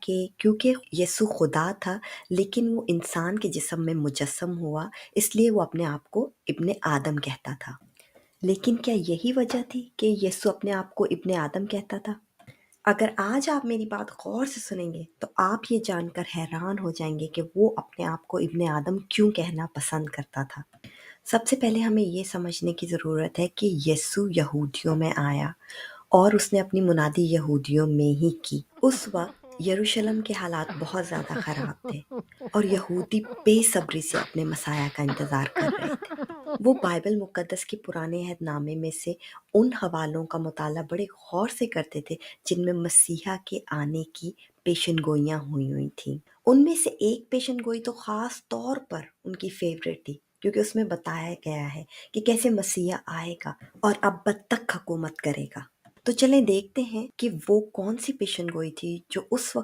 कि क्योंकि यीशु खुदा था लेकिन वो इंसान के जिस्म में मुजस्सम हुआ, इसलिए वो अपने आप को इब्ने आदम कहता था। लेकिन क्या यही वजह थी कि यीशु अपने आप को इब्ने आदम कहता था? अगर आज आप मेरी बात गौर से सुनेंगे तो आप ये जानकर हैरान हो जाएंगे कि वो अपने आप को इब्ने आदम क्यों कहना पसंद करता था। सबसे पहले हमें ये समझने की ज़रूरत है कि यीशु यहूदियों में आया और उसने अपनी मुनादी यहूदियों में ही की। उस वक्त यरूशलेम के हालात बहुत ज़्यादा ख़राब थे और यहूदी बेसब्री से अपने मसाया का इंतज़ार कर रहे थे। वो बाइबल मुक़द्दस के पुराने अहदनामे में से उन हवालों का मुताला बड़े गौर से करते थे जिनमें मसीहा के आने की पेशनगोइयाँ हुई थीं। उनमें से एक पेशनगोई तो ख़ास तौर पर उनकी फेवरेट थी, क्योंकि उसमें बताया गया है कि कैसे मसीहा आएगा और अब्बद तक हुकूमत करेगा। तो चलें देखते हैं कि वो कौन सी पेशनगोई थी जो उस वक्त